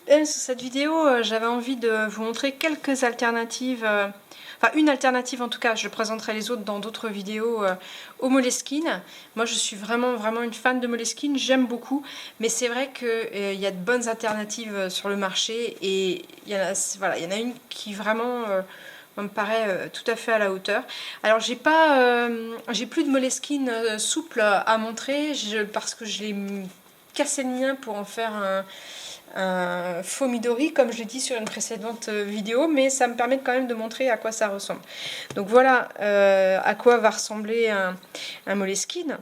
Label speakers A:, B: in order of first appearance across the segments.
A: Sur cette vidéo, j'avais envie de vous montrer quelques alternatives, enfin une alternative en tout cas, je présenterai les autres dans d'autres vidéos au Moleskine. Moi je suis vraiment une fan de Moleskine, j'aime beaucoup, mais c'est vrai qu'il y a de bonnes alternatives sur le marché et il y en a, voilà, il y en a une qui vraiment me paraît tout à fait à la hauteur. Alors j'ai plus de Moleskine souple à montrer parce que je l'ai cassé le mien pour en faire un faux Midori, comme je l'ai dit sur une précédente vidéo, mais ça me permet quand même de montrer à quoi ça ressemble. Donc voilà à quoi va ressembler un Moleskine.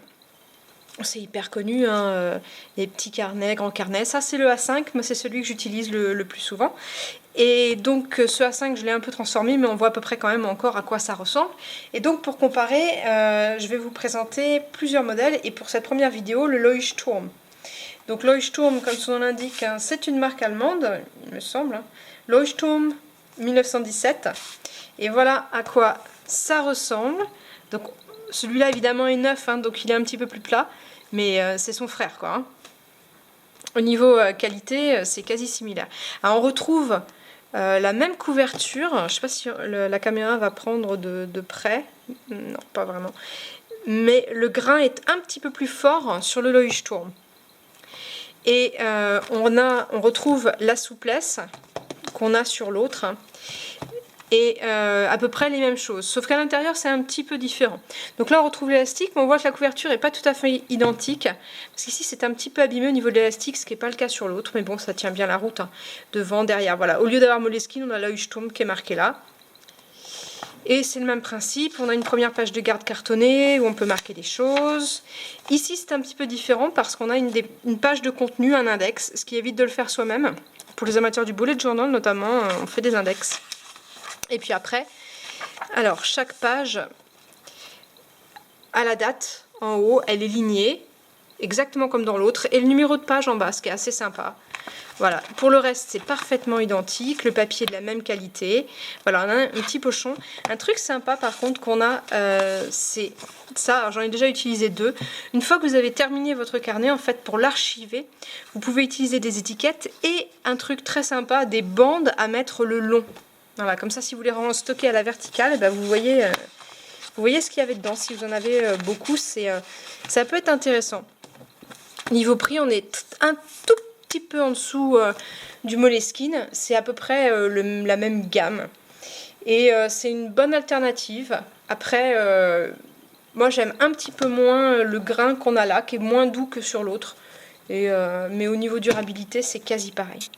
A: C'est hyper connu, hein, les petits carnets, grands carnets. Ça c'est le A5, moi c'est celui que j'utilise le plus souvent. Et donc ce A5 je l'ai un peu transformé, mais on voit à peu près quand même encore à quoi ça ressemble. Et donc pour comparer, je vais vous présenter plusieurs modèles. Et pour cette première vidéo, le Leuchtturm. Donc Leuchtturm, comme son nom l'indique, hein, c'est une marque allemande, il me semble. Hein. Leuchtturm 1917. Et voilà à quoi ça ressemble. Donc celui-là évidemment est neuf, hein, donc il est un petit peu plus plat, mais c'est son frère quoi. Hein. Au niveau qualité, c'est quasi similaire. Alors on retrouve la même couverture. Je ne sais pas si la caméra va prendre de près. Non, pas vraiment. Mais le grain est un petit peu plus fort sur le Leuchtturm. Et on retrouve la souplesse qu'on a sur l'autre. Et à peu près les mêmes choses. Sauf qu'à l'intérieur, c'est un petit peu différent. Donc là, on retrouve l'élastique, mais on voit que la couverture n'est pas tout à fait identique. Parce qu'ici, c'est un petit peu abîmé au niveau de l'élastique, ce qui n'est pas le cas sur l'autre. Mais bon, ça tient bien la route. Hein. Devant, derrière. Voilà. Au lieu d'avoir Moleskine, on a Leuchtturm qui est marqué là. Et c'est le même principe, on a une première page de garde cartonnée où on peut marquer des choses. Ici c'est un petit peu différent parce qu'on a une page de contenu, un index, ce qui évite de le faire soi-même. Pour les amateurs du bullet journal notamment, on fait des index. Et puis après, alors chaque page a la date en haut, elle est lignée, exactement comme dans l'autre, et le numéro de page en bas, ce qui est assez sympa. Voilà, pour le reste c'est parfaitement identique, le papier est de la même qualité. Voilà, on a un petit pochon. Un truc sympa par contre qu'on a, c'est ça, j'en ai déjà utilisé deux. Une fois que vous avez terminé votre carnet, en fait pour l'archiver, vous pouvez utiliser des étiquettes et un truc très sympa, des bandes à mettre le long. Voilà, comme ça si vous les stocker à la verticale, et ben, vous voyez ce qu'il y avait dedans. Si vous en avez beaucoup, ça peut être intéressant. Niveau prix, on est un tout petit peu en dessous du Moleskine, c'est à peu près la même gamme et c'est une bonne alternative. Après moi j'aime un petit peu moins le grain qu'on a là, qui est moins doux que sur l'autre, mais au niveau durabilité c'est quasi pareil.